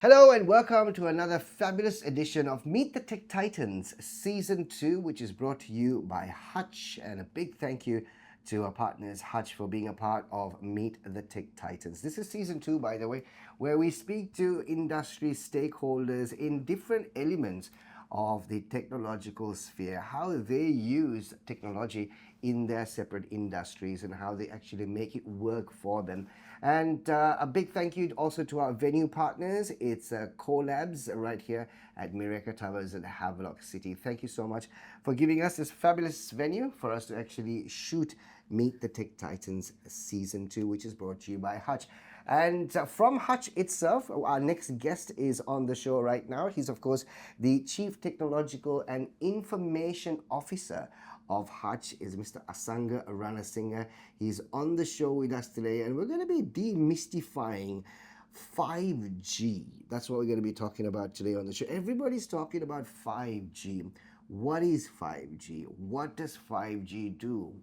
Hello and welcome to another fabulous edition of Meet the Tech Titans Season 2, which is brought to you by Hutch. And a big thank you to our partners Hutch for being a part of Meet the Tech Titans. This is Season 2, by the way, where we speak to industry stakeholders in different elements of the technological sphere, how they use technology in their separate industries and how they actually make it work for them. And a big thank you also to our venue partners. It's CoLabs right here at Mireka Towers in Havelock City. Thank you so much for giving us this fabulous venue for us to actually shoot Meet the Tech Titans Season 2, which is brought to you by Hutch. And from Hutch itself, our next guest is on the show right now. He's, of course, the Chief Technological and Information Officer of Hutch is Mr. Asanga Ranasinghe. He's on the show with us today, and we're going to be demystifying 5G. That's what we're going to be talking about today on the show. Everybody's talking about 5G. What is 5G? What does 5G do?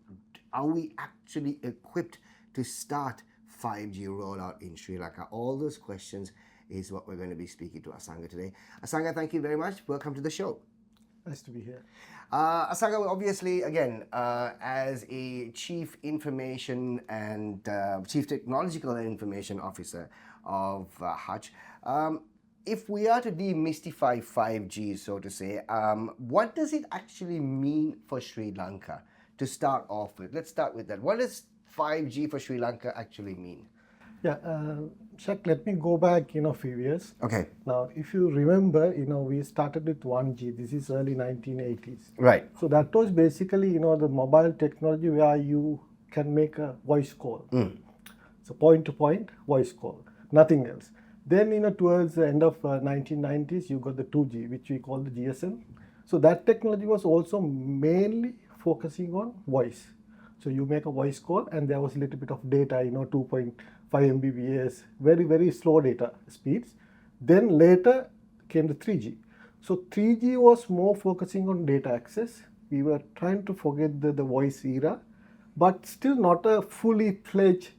Are we actually equipped to start 5G rollout in Sri Lanka? All those questions is what we're going to be speaking to Asanga today. Asanga, thank you very much. Welcome to the show. Nice to be here. Asanga, obviously, again, as a Chief Information and Chief Technological and Information Officer of Hutch, if we are to demystify 5G, so to say, what does it actually mean for Sri Lanka to start off with? Let's start with that. What does 5G for Sri Lanka actually mean? Yeah, Shaq, let me go back, a few years. Okay. Now, if you remember, we started with 1G. This is early 1980s. Right. So that was basically, the mobile technology where you can make a voice call. So point-to-point voice call, nothing else. Then, towards the end of 1990s, you got the 2G, which we call the GSM. So that technology was also mainly focusing on voice. So you make a voice call and there was a little bit of data, 2.5 Mbps, very, very slow data speeds. Then later came the 3G. So 3G was more focusing on data access. We were trying to forget the voice era, but still not a fully fledged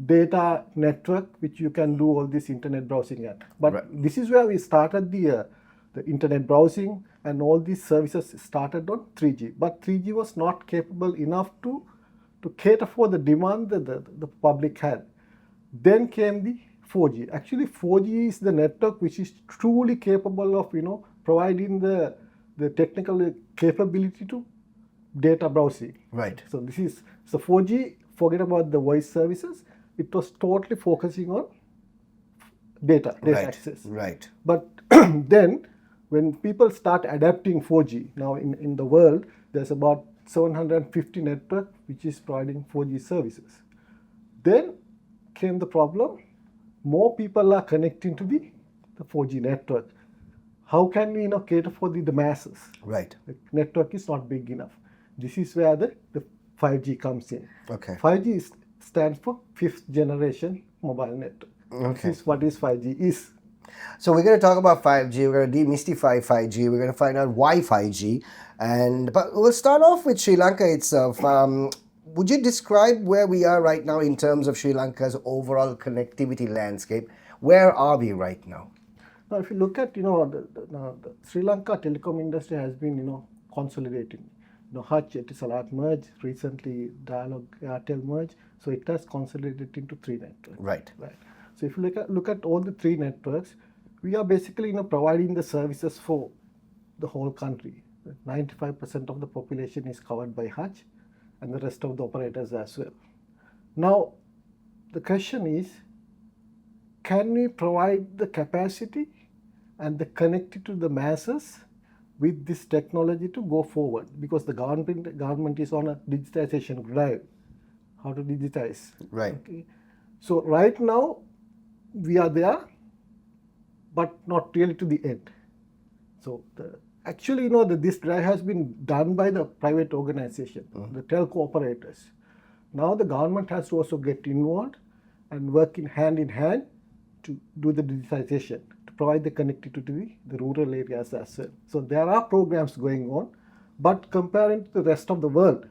data network which you can do all this internet browsing at. But right. This is where we started the internet browsing, and all these services started on 3G. But 3G was not capable enough to cater for the demand that the public had. Then came the 4G. Actually, 4G is the network which is truly capable of, providing the technical capability to data browsing. Right. So 4G, forget about the voice services. It was totally focusing on data access. Right. But then when people start adapting 4G, now in the world, there's about 750 network which is providing 4G services. Then came the problem, more people are connecting to the 4G network. How can we cater for the masses? Right. The network is not big enough. This is where the 5G comes in. Okay. 5G stands for fifth generation mobile network. Okay. This is what is 5G is. So we're going to talk about 5G, we're going to demystify 5G, we're going to find out why 5G, but we'll start off with Sri Lanka itself. Would you describe where we are right now in terms of Sri Lanka's overall connectivity landscape? Where are we right now? Now, if you look at, the Sri Lanka telecom industry has been, consolidating. Hutch, Etisalat merge, recently Dialog, Airtel merge, so it has consolidated into 3 networks. Right. So if you look at all the 3 networks, we are basically providing the services for the whole country. 95% of the population is covered by Hutch, and the rest of the operators as well. Now, the question is, can we provide the capacity and the connectivity to the masses with this technology to go forward? Because the government is on a digitization drive. How to digitize? Right. Okay. So right now, we are there, but not really to the end. So actually, this drive has been done by the private organization, the telco operators. Now the government has to also get involved and work in hand to do the digitization, to provide the connectivity to the rural areas as well. So there are programs going on, but comparing to the rest of the world,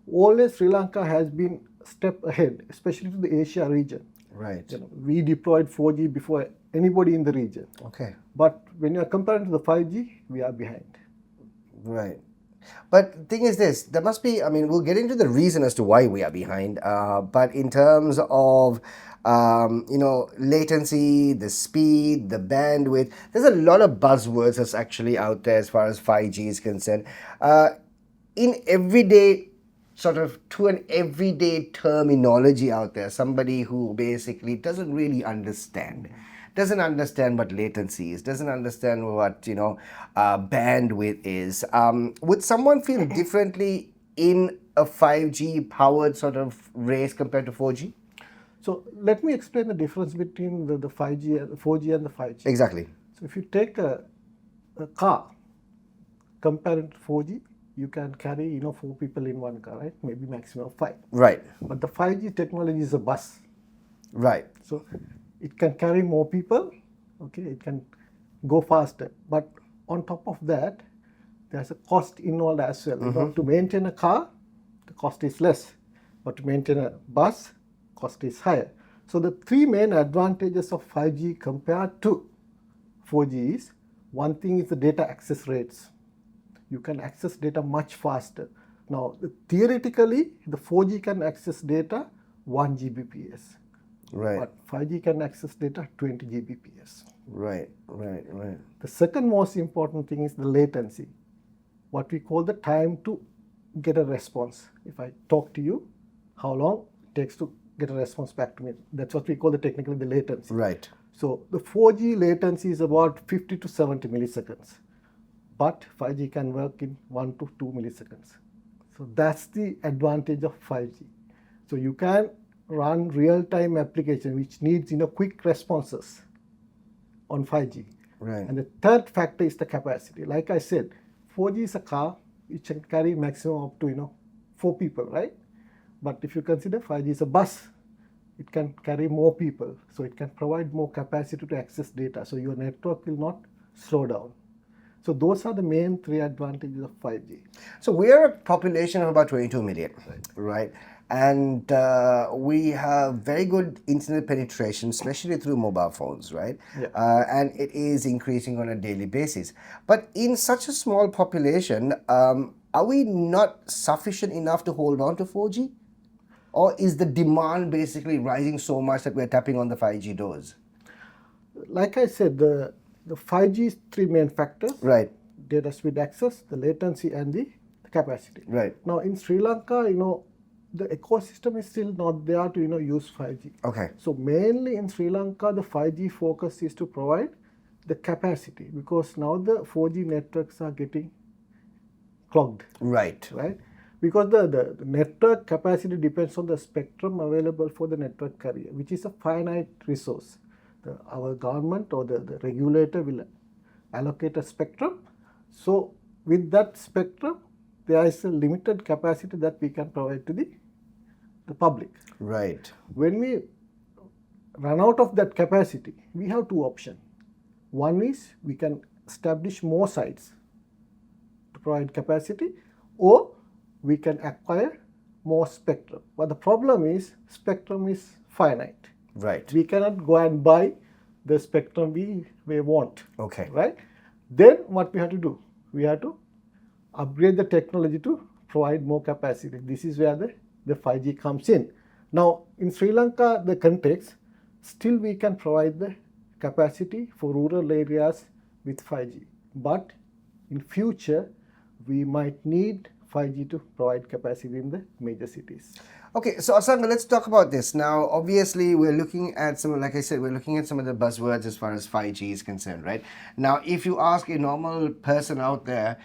always Sri Lanka has been a step ahead, especially to the Asia region. Right. We deployed 4G before anybody in the region. Okay. But when you're comparing to the 5G, we are behind. Right. But the thing is this, there must be, I mean, we'll get into the reason as to why we are behind. But in terms of, latency, the speed, the bandwidth, there's a lot of buzzwords that's actually out there as far as 5G is concerned. In everyday, sort of to an everyday terminology out there, somebody who basically doesn't really understand what latency is, doesn't understand what bandwidth is. Would someone feel differently in a 5G powered sort of race compared to 4G? So let me explain the difference between the 5G and the 4G and the 5G. Exactly. So if you take a car, compare it to 4G, you can carry 4 people in one car, right? Maybe maximum 5. Right. But the 5G technology is a bus. Right. So it can carry more people, okay, it can go faster. But on top of that, there's a cost involved as well. To maintain a car, the cost is less. But to maintain a bus, cost is higher. So the 3 main advantages of 5G compared to 4G is, one thing is the data access rates. You can access data much faster. Now, theoretically, the 4G can access data 1 Gbps. Right. But 5G can access data 20 Gbps. Right. The second most important thing is the latency, what we call the time to get a response. If I talk to you, how long it takes to get a response back to me. That's what we call technically the latency. Right. So the 4G latency is about 50 to 70 milliseconds. But 5G can work in 1 to 2 milliseconds. So that's the advantage of 5G. So you can run real-time application which needs quick responses on 5G. Right. And the third factor is the capacity. Like I said, 4G is a car which can carry maximum up to 4 people, right? But if you consider 5G is a bus, it can carry more people. So it can provide more capacity to access data. So your network will not slow down. So those are the main 3 advantages of 5G. So we are a population of about 22 million, right? And we have very good internet penetration, especially through mobile phones, right? Yeah. And it is increasing on a daily basis. But in such a small population, are we not sufficient enough to hold on to 4G? Or is the demand basically rising so much that we're tapping on the 5G doors? Like I said, the 5G's 3 main factors. Right. Data speed access, the latency, and the capacity. Right. Now in Sri Lanka, the ecosystem is still not there to use 5G. Okay. So mainly in Sri Lanka, the 5G focus is to provide the capacity, because now the 4G networks are getting clogged. Right. Right? Because the network capacity depends on the spectrum available for the network carrier, which is a finite resource. Our government or the regulator will allocate a spectrum. So with that spectrum, there is a limited capacity that we can provide to the public. Right. When we run out of that capacity, we have 2 options. One is we can establish more sites to provide capacity, or we can acquire more spectrum. But the problem is spectrum is finite. Right. We cannot go and buy the spectrum we want. Okay. Right? Then what we have to do? We have to upgrade the technology to provide more capacity. This is where the 5G comes in. Now, in Sri Lanka, the context, still we can provide the capacity for rural areas with 5G. But in future, we might need 5G to provide capacity in the major cities. Okay, so Asanga, let's talk about this. Now, obviously, we're looking at some, like I said, we're looking at some of the buzzwords as far as 5G is concerned, right? Now, if you ask a normal person out there,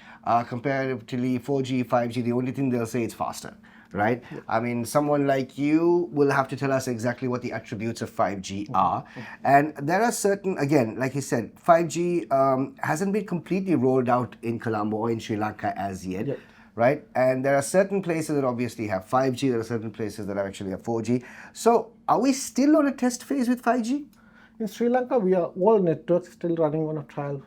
comparatively 4G, 5G, the only thing they'll say is faster, right? Yeah. I mean, someone like you will have to tell us exactly what the attributes of 5G are. And there are certain, again, like you said, 5G hasn't been completely rolled out in Colombo or in Sri Lanka as yet. Yeah. Right? And there are certain places that obviously have 5G, there are certain places that actually have 4G. So are we still on a test phase with 5G? In Sri Lanka, we are all networks still running on a trial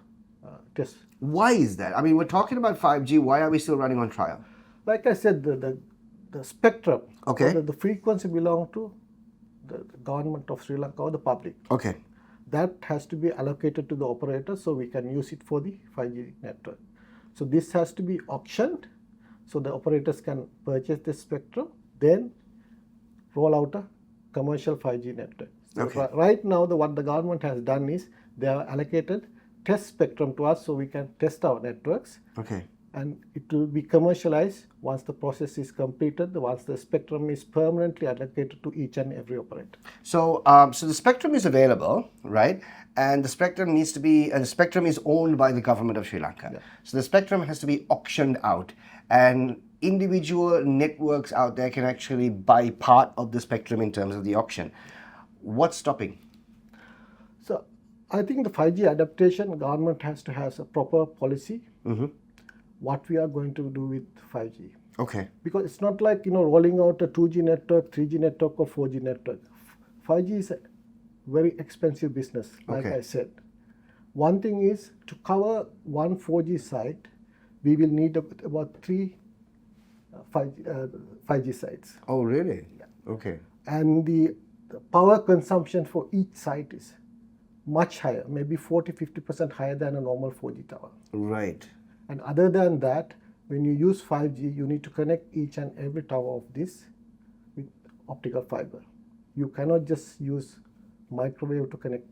test. Why is that? I mean, we're talking about 5G, why are we still running on trial? Like I said, the spectrum, okay, the frequency belong to the government of Sri Lanka or the public. Okay. That has to be allocated to the operator so we can use it for the 5G network. So this has to be auctioned so the operators can purchase the spectrum, then roll out a commercial 5G network. So Okay. Right now, what the government has done is they have allocated test spectrum to us so we can test our networks. Okay. And it will be commercialized once the process is completed, once the spectrum is permanently allocated to each and every operator. So, so the spectrum is available, right? And the spectrum needs to be, the spectrum is owned by the government of Sri Lanka. Yeah. So the spectrum has to be auctioned out, and individual networks out there can actually buy part of the spectrum in terms of the auction. What's stopping? So I think the 5G adaptation, government has to have a proper policy. What we are going to do with 5G. Okay. Because it's not like, rolling out a 2G network, 3G network or 4G network. 5G is a very expensive business, like Okay. I said. One thing is to cover one 4G site, we will need about 3 5G sites. Oh, really? Okay. And the power consumption for each site is much higher, maybe 40-50% higher than a normal 4G tower. Right. And other than that, when you use 5G, you need to connect each and every tower of this with optical fiber. You cannot just use microwave to connect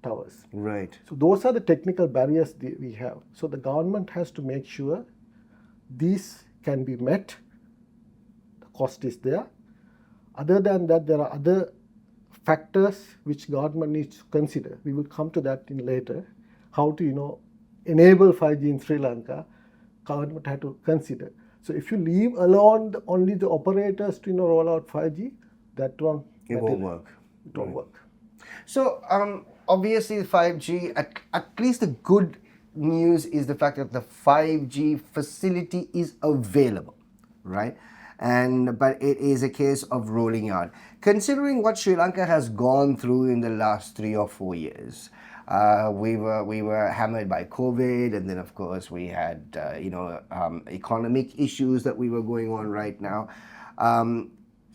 towers. Right. So those are the technical barriers we have. So the government has to make sure these can be met. The cost is there. Other than that, there are other factors which government needs to consider. We will come to that in later. How to, enable 5G in Sri Lanka, government had to consider. So if you leave alone only the operators to roll out 5G, that won't work. It won't work. So obviously 5G, at least the good news is the fact that the 5G facility is available, right? But it is a case of rolling out. Considering what Sri Lanka has gone through in the last 3 or 4 years, we were hammered by COVID, and then of course we had economic issues that we were going on right now.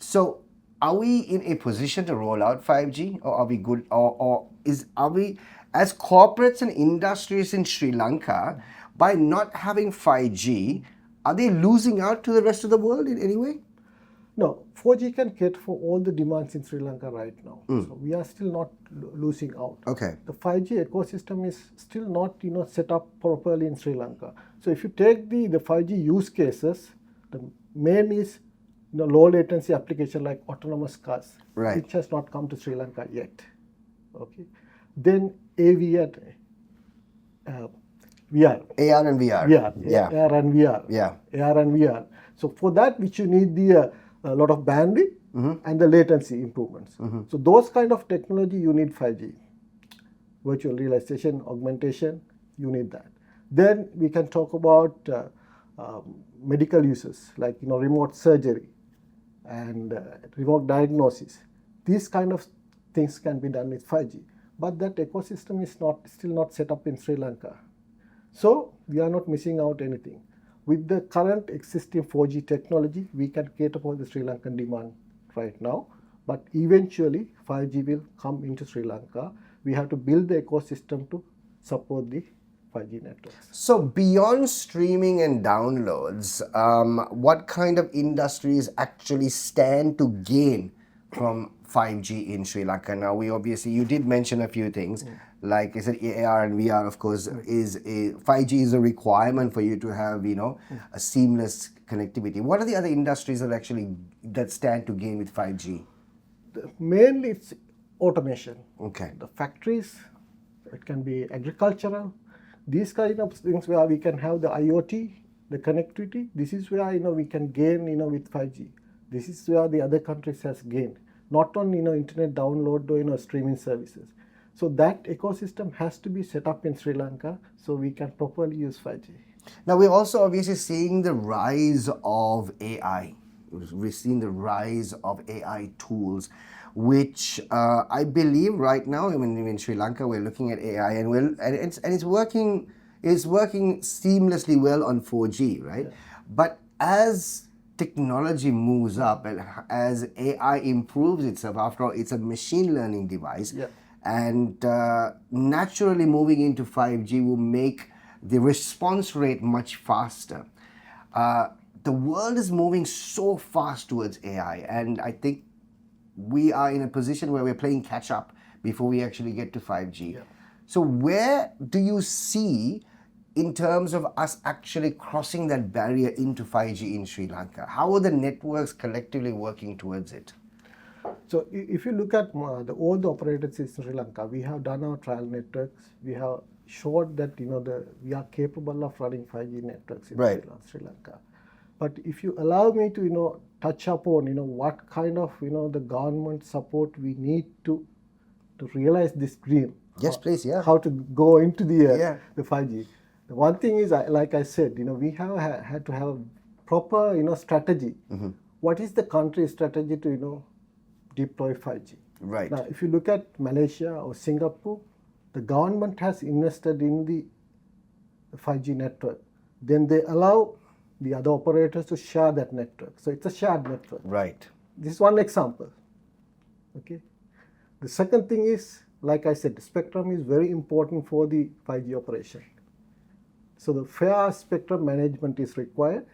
So are we in a position to roll out 5G, or are we good, or are we as corporates and industries in Sri Lanka, by not having 5G, are they losing out to the rest of the world in any way? No, 4G can cater for all the demands in Sri Lanka right now. So we are still not losing out. Okay. The 5G ecosystem is still not set up properly in Sri Lanka. So if you take the 5G use cases, the main is low latency application like autonomous cars, Right. which has not come to Sri Lanka yet. Okay. Then AV and VR. AR and VR. VR. Yeah. AR and VR. Yeah. AR and VR. So for that, which you need the a lot of bandwidth and the latency improvements. So those kind of technology, you need 5G. Virtual realization, augmentation, you need that. Then we can talk about medical uses like remote surgery and remote diagnosis. These kind of things can be done with 5G. But that ecosystem is still not set up in Sri Lanka. So we are not missing out anything. With the current existing 4G technology, we can cater for the Sri Lankan demand right now. But eventually, 5G will come into Sri Lanka. We have to build the ecosystem to support the 5G networks. So beyond streaming and downloads, what kind of industries actually stand to gain from 5G in Sri Lanka? Now, you did mention a few things. Like I said, AR and VR, of course, 5G is a requirement for you to have, a seamless connectivity. What are the other industries that stand to gain with 5G? Mainly, it's automation. Okay. The factories, it can be agricultural. These kind of things where we can have the IoT, the connectivity. This is where we can gain with 5G. This is where the other countries has gained. Not on internet download or streaming services. So that ecosystem has to be set up in Sri Lanka so we can properly use 5G. Now we're also obviously seeing the rise of AI. We're seeing the rise of AI tools, which I believe right now, in Sri Lanka, we're looking at AI and it's working seamlessly well on 4G, right? Yeah. But as technology moves up and as AI improves itself, after all, it's a machine learning device. Yeah. And naturally moving into 5G will make the response rate much faster. The world is moving so fast towards AI, and I think we are in a position where we're playing catch up before we actually get to 5G. Yeah. So where do you see in terms of us actually crossing that barrier into 5G in Sri Lanka? How are the networks collectively working towards it? So if you look at all the operators in Sri Lanka, we have done our trial networks. We have showed that we are capable of running 5G networks in Right. Sri Lanka. But if you allow me to touch upon what kind of the government support we need to realize this dream. Yes, please. Yeah. How to go into Yeah. the 5G. The one thing is, like I said, we have had to have a proper strategy. What is the country's strategy to deploy 5G? Right. Now, if you look at Malaysia or Singapore, the government has invested in the 5G network. Then they allow the other operators to share that network. So it's a shared network. Right. This is one example. Okay. The second thing is, like I said, the spectrum is very important for the 5G operation. So the fair spectrum management is required,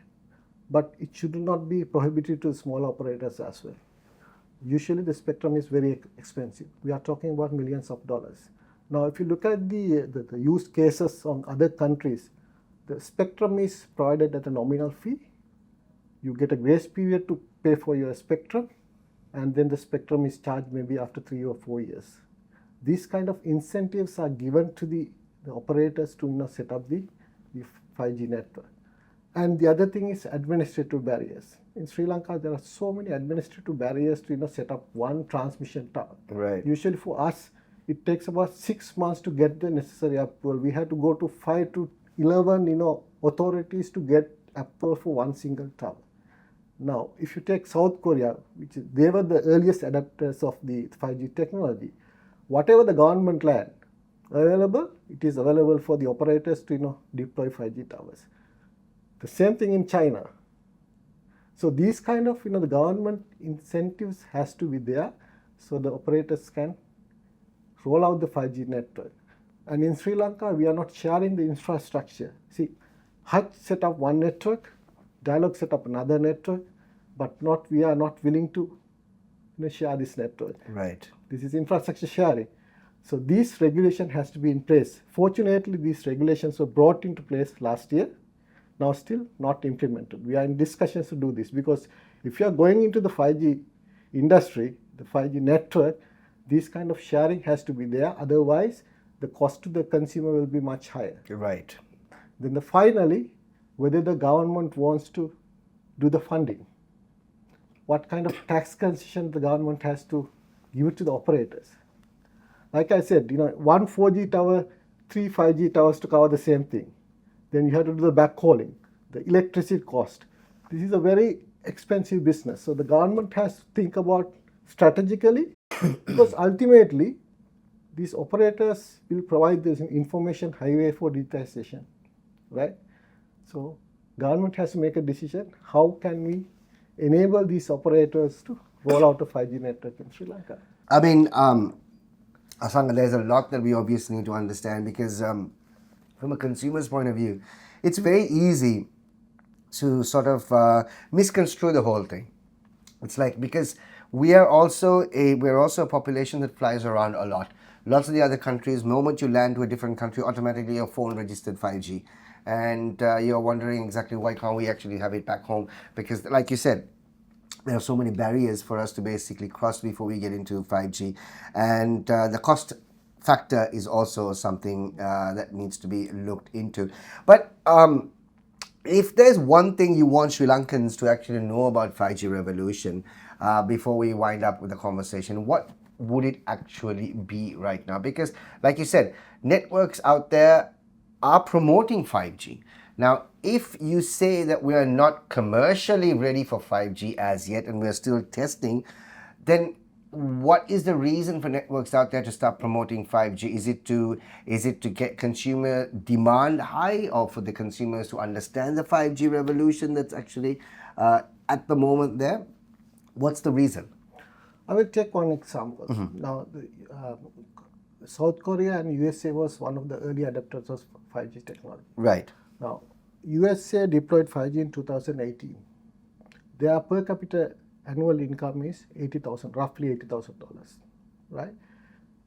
but it should not be prohibited to small operators as well. Usually the spectrum is very expensive. We are talking about millions of dollars. Now, if you look at the use cases on other countries, the spectrum is provided at a nominal fee. You get a grace period to pay for your spectrum, and then the spectrum is charged maybe after 3 or 4 years. These kind of incentives are given to the operators to set up the 5G network. And the other thing is administrative barriers. In Sri Lanka, there are so many administrative barriers to set up one transmission tower. Right. Usually for us, it takes about 6 months to get the necessary approval. We had to go to 5 to 11 authorities to get approval for one single tower. Now, if you take South Korea, they were the earliest adapters of the 5G technology. Whatever the government land available, it is available for the operators to deploy 5G towers. The same thing in China. So these kind of the government incentives has to be there, so the operators can roll out the 5G network. And in Sri Lanka, we are not sharing the infrastructure. See, Hutch set up one network, Dialog set up another network, but we are not willing to share this network. Right. This is infrastructure sharing. So this regulation has to be in place. Fortunately, these regulations were brought into place last year. Now still not implemented. We are in discussions to do this, because if you are going into the 5G industry, the 5G network, this kind of sharing has to be there. Otherwise, the cost to the consumer will be much higher. Right. Then finally, whether the government wants to do the funding. What kind of tax concession the government has to give it to the operators. Like I said, one 4G tower, 3 5G towers to cover the same thing. Then you have to do the backhauling, the electricity cost. This is a very expensive business. So the government has to think about strategically, because ultimately these operators will provide this information highway for digitization, right? So government has to make a decision, how can we enable these operators to roll out a 5G network in Sri Lanka? I mean, Asanga, there's a lot that we obviously need to understand, because from a consumer's point of view, it's very easy to sort of misconstrue the whole thing. It's like, because we're also a population that flies around a lot. Lots of the other countries, the moment you land to a different country, automatically your phone registered 5G. And you're wondering exactly why can't we actually have it back home? Because like you said, there are so many barriers for us to basically cross before we get into 5G. And the cost factor is also something that needs to be looked into. But if there's one thing you want Sri Lankans to actually know about 5G revolution, before we wind up with the conversation, what would it actually be right now? Because like you said, networks out there are promoting 5G. Now, if you say that we are not commercially ready for 5G as yet and we're still testing, then what is the reason for networks out there to start promoting 5G? Is it to get consumer demand high, or for the consumers to understand the 5G revolution that's actually at the moment there. What's the reason? I will take one example. Now, South Korea and USA was one of the early adopters of 5G technology. Right. Now, USA deployed 5G in 2018. Their per capita annual income is roughly $80,000, right?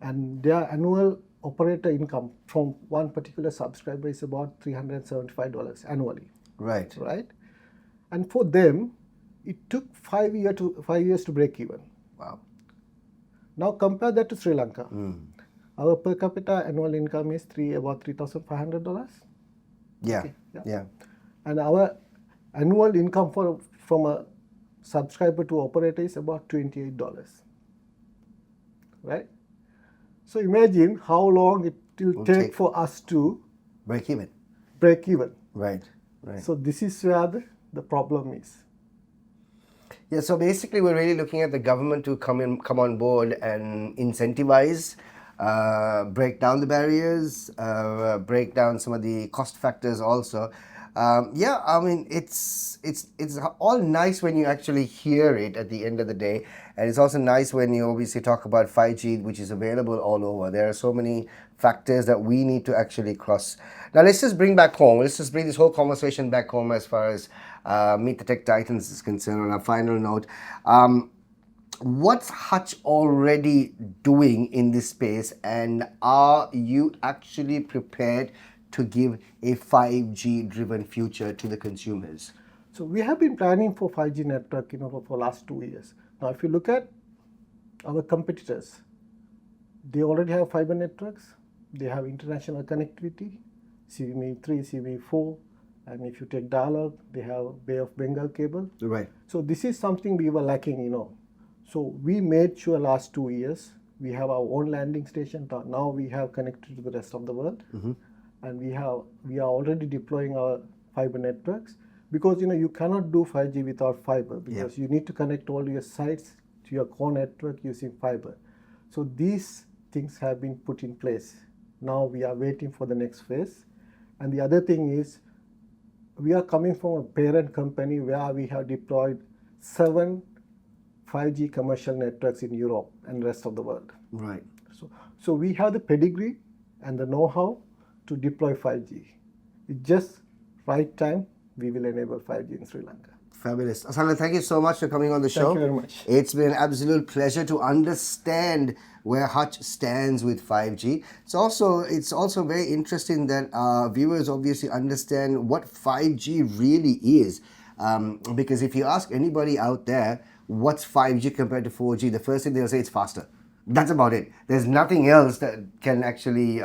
And their annual operator income from one particular subscriber is about $375 annually. Right. Right? And for them, it took 5 years to break even. Wow. Now compare that to Sri Lanka. Our per capita annual income is about $3,500. Yeah. Okay, Yeah. And our annual income from a subscriber to operator is about $28. Right? So imagine how long it will take for us to break even. Right. Right. So this is where the problem is. Yeah, so basically we're really looking at the government to come on board and incentivize, break down the barriers, break down some of the cost factors also. Yeah, I mean, it's all nice when you actually hear it at the end of the day. And it's also nice when you obviously talk about 5G, which is available all over. There are so many factors that we need to actually cross. Now, let's just bring this whole conversation back home as far as Meet the Tech Titans is concerned on a final note. What's Hutch already doing in this space, and are you actually prepared to give a 5G driven future to the consumers? So we have been planning for 5G network, for last 2 years. Now, if you look at our competitors, they already have fiber networks. They have international connectivity, CVMe3, CVMe4, and if you take Dialog, they have Bay of Bengal cable. Right. So this is something we were lacking, So we made sure last 2 years we have our own landing station. Now we have connected to the rest of the world, and we are already deploying our fiber networks, because you cannot do 5G without fiber, because you need to connect all your sites to your core network using fiber. So these things have been put in place. Now we are waiting for the next phase. And the other thing is, we are coming from a parent company where we have deployed 7 5G commercial networks in Europe and rest of the world. Right. So we have the pedigree and the know-how to deploy 5G. It's just right time we will enable 5G in Sri Lanka. Fabulous. Asanga, thank you so much for coming on the show. Thank you very much. It's been an absolute pleasure to understand where Hutch stands with 5G. It's also very interesting that our viewers obviously understand what 5G really is. Because if you ask anybody out there, what's 5G compared to 4G, the first thing they'll say it's faster. That's about it. There's nothing else that can actually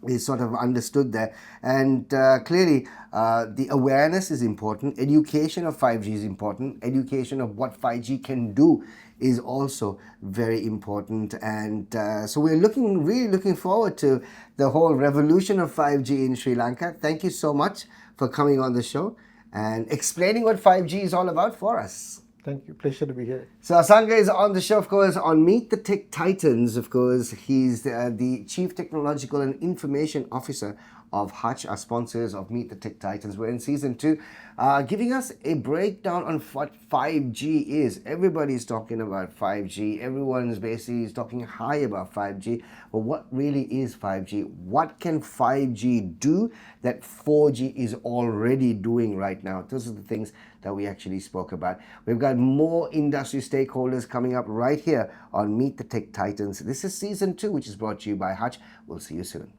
is sort of understood there. And clearly, the awareness is important. Education of 5G is important. Education of what 5G can do is also very important. And so we're really looking forward to the whole revolution of 5G in Sri Lanka. Thank you so much for coming on the show and explaining what 5G is all about for us. Thank you. Pleasure to be here. So Asanga is on the show, of course, on Meet the Tech Titans. Of course, he's the Chief Technological and Information Officer of Hutch, our sponsors of Meet the Tech Titans. We're in season 2, giving us a breakdown on what 5G is. Everybody's talking about 5G. Everyone's basically talking high about 5G. But what really is 5G? What can 5G do that 4G is already doing right now? Those are the things that we actually spoke about. We've got more industry stakeholders coming up right here on Meet the Tech Titans. This is season 2, which is brought to you by Hutch. We'll see you soon.